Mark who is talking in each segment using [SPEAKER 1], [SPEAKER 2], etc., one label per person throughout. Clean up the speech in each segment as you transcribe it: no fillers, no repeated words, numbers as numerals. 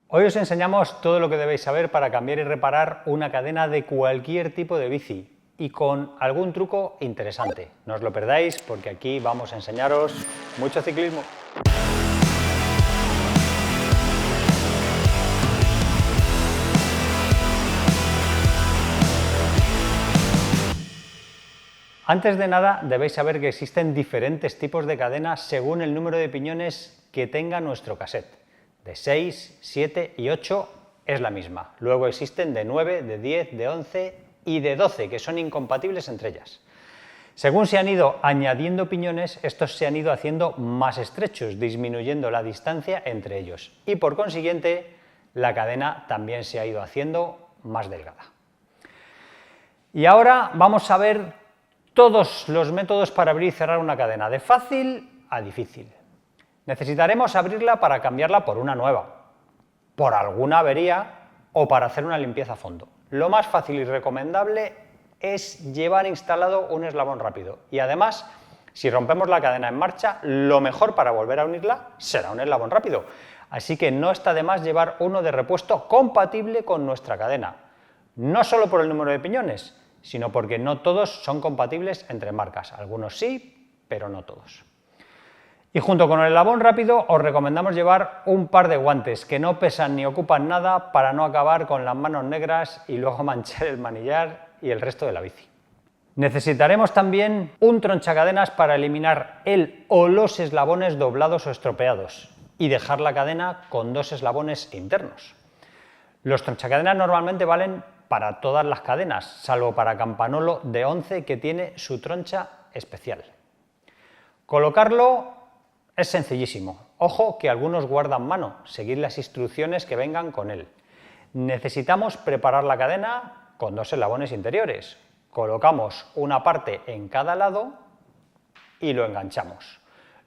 [SPEAKER 1] Hoy os enseñamos todo lo que debéis saber para cambiar y reparar una cadena de cualquier tipo de bici y con algún truco interesante. No os lo perdáis porque aquí vamos a enseñaros mucho ciclismo. Antes de nada, debéis saber que existen diferentes tipos de cadenas según el número de piñones que tenga nuestro cassette. De 6, 7 y 8 es la misma. Luego existen de 9, de 10, de 11 y de 12, que son incompatibles entre ellas. Según se han ido añadiendo piñones, estos se han ido haciendo más estrechos, disminuyendo la distancia entre ellos. Y por consiguiente, la cadena también se ha ido haciendo más delgada. Y ahora vamos a ver todos los métodos para abrir y cerrar una cadena, de fácil a difícil. Necesitaremos abrirla para cambiarla por una nueva, por alguna avería o para hacer una limpieza a fondo. Lo más fácil y recomendable es llevar instalado un eslabón rápido y además, si rompemos la cadena en marcha, lo mejor para volver a unirla será un eslabón rápido. Así que no está de más llevar uno de repuesto compatible con nuestra cadena, no solo por el número de piñones, sino porque no todos son compatibles entre marcas. Algunos sí, pero no todos. Y junto con el eslabón rápido os recomendamos llevar un par de guantes que no pesan ni ocupan nada para no acabar con las manos negras y luego manchar el manillar y el resto de la bici. Necesitaremos también un tronchacadenas para eliminar el o los eslabones doblados o estropeados y dejar la cadena con dos eslabones internos. Los tronchacadenas normalmente valen para todas las cadenas, salvo para campanolo de 11 que tiene su troncha especial. Colocarlo es sencillísimo. Ojo que algunos guardan mano, seguid las instrucciones que vengan con él. Necesitamos preparar la cadena con dos eslabones interiores. Colocamos una parte en cada lado y lo enganchamos.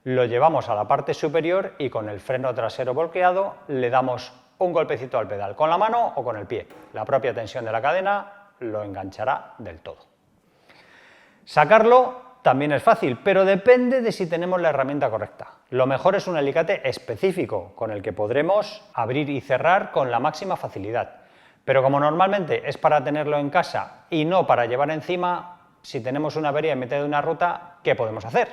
[SPEAKER 1] Lo llevamos a la parte superior y con el freno trasero bloqueado le damos un golpecito al pedal con la mano o con el pie. La propia tensión de la cadena lo enganchará del todo. Sacarlo también es fácil, pero depende de si tenemos la herramienta correcta. Lo mejor es un alicate específico con el que podremos abrir y cerrar con la máxima facilidad. Pero como normalmente es para tenerlo en casa y no para llevar encima, si tenemos una avería en mitad de una ruta, ¿qué podemos hacer?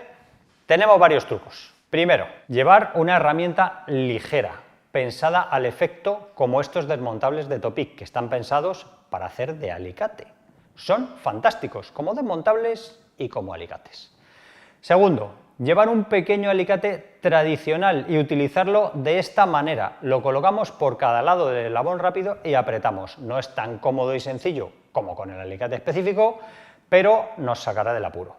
[SPEAKER 1] Tenemos varios trucos. Primero, llevar una herramienta ligera, pensada al efecto como estos desmontables de Topic, que están pensados para hacer de alicate. Son fantásticos, como desmontables y como alicates. Segundo, llevar un pequeño alicate tradicional y utilizarlo de esta manera. Lo colocamos por cada lado del eslabón rápido y apretamos. No es tan cómodo y sencillo como con el alicate específico, pero nos sacará del apuro.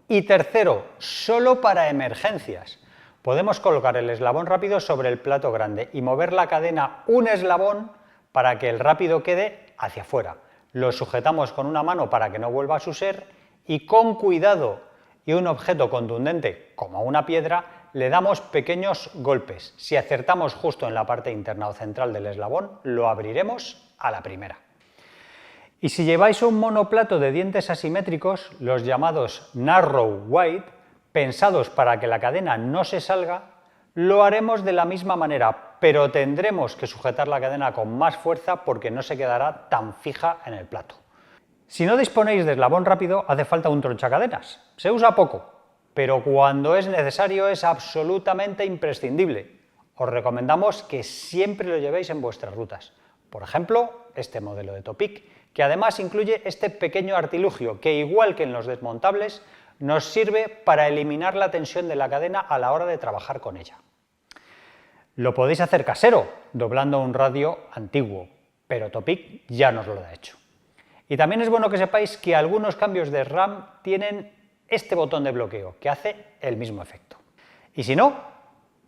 [SPEAKER 1] Y tercero, solo para emergencias. Podemos colocar el eslabón rápido sobre el plato grande y mover la cadena un eslabón para que el rápido quede hacia afuera. Lo sujetamos con una mano para que no vuelva a su ser y con cuidado y un objeto contundente como una piedra le damos pequeños golpes. Si acertamos justo en la parte interna o central del eslabón, lo abriremos a la primera. Y si lleváis un monoplato de dientes asimétricos, los llamados narrow wide, pensados para que la cadena no se salga, lo haremos de la misma manera, pero tendremos que sujetar la cadena con más fuerza porque no se quedará tan fija en el plato. Si no disponéis de eslabón rápido, hace falta un tronchacadenas. Se usa poco, pero cuando es necesario es absolutamente imprescindible. Os recomendamos que siempre lo llevéis en vuestras rutas. Por ejemplo, este modelo de Topic, que además incluye este pequeño artilugio que, igual que en los desmontables, nos sirve para eliminar la tensión de la cadena a la hora de trabajar con ella. Lo podéis hacer casero, doblando un radio antiguo, pero Topic ya nos lo ha hecho. Y también es bueno que sepáis que algunos cambios de RAM tienen este botón de bloqueo, que hace el mismo efecto. Y si no,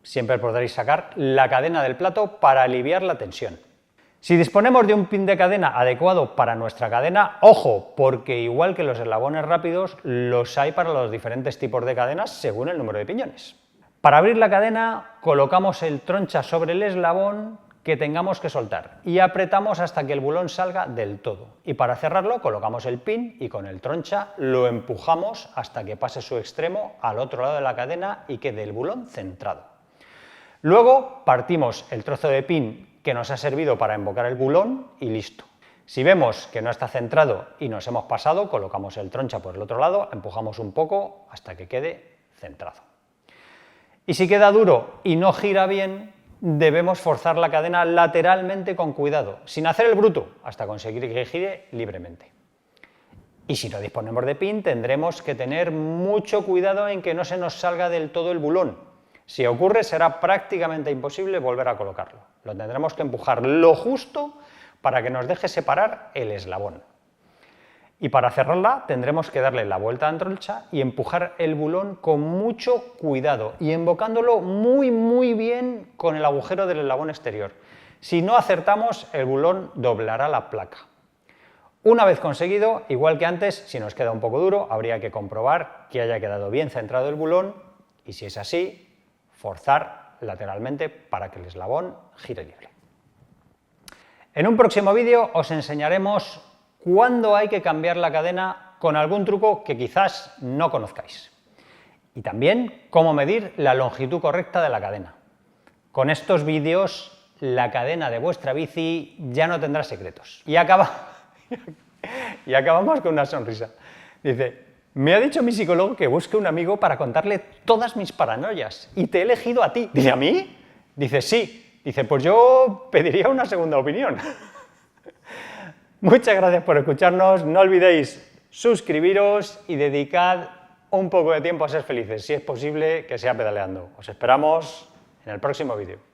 [SPEAKER 1] siempre podréis sacar la cadena del plato para aliviar la tensión. Si disponemos de un pin de cadena adecuado para nuestra cadena, ojo, porque igual que los eslabones rápidos, los hay para los diferentes tipos de cadenas según el número de piñones. Para abrir la cadena, colocamos el troncha sobre el eslabón que tengamos que soltar y apretamos hasta que el bulón salga del todo. Y para cerrarlo, colocamos el pin y con el troncha lo empujamos hasta que pase su extremo al otro lado de la cadena y quede el bulón centrado. Luego partimos el trozo de pin que nos ha servido para embocar el bulón y listo. Si vemos que no está centrado y nos hemos pasado, colocamos el troncha por el otro lado, empujamos un poco hasta que quede centrado. Y si queda duro y no gira bien, debemos forzar la cadena lateralmente con cuidado, sin hacer el bruto, hasta conseguir que gire libremente. Y si no disponemos de pin, tendremos que tener mucho cuidado en que no se nos salga del todo el bulón. Si ocurre, será prácticamente imposible volver a colocarlo. Lo tendremos que empujar lo justo para que nos deje separar el eslabón. Y para cerrarla tendremos que darle la vuelta a la troncha y empujar el bulón con mucho cuidado y embocándolo muy bien con el agujero del eslabón exterior. Si no acertamos, el bulón doblará la placa. Una vez conseguido, igual que antes, si nos queda un poco duro, habría que comprobar que haya quedado bien centrado el bulón y, si es así, forzar lateralmente para que el eslabón gire libre. En un próximo vídeo os enseñaremos cuándo hay que cambiar la cadena con algún truco que quizás no conozcáis. Y también cómo medir la longitud correcta de la cadena. Con estos vídeos, la cadena de vuestra bici ya no tendrá secretos. Y acabamos con una sonrisa. Dice: me ha dicho mi psicólogo que busque un amigo para contarle todas mis paranoias y te he elegido a ti. Dice: ¿a mí? Dice: sí. Dice: pues yo pediría una segunda opinión. Muchas gracias por escucharnos, no olvidéis suscribiros y dedicad un poco de tiempo a ser felices, si es posible que sea pedaleando. Os esperamos en el próximo vídeo.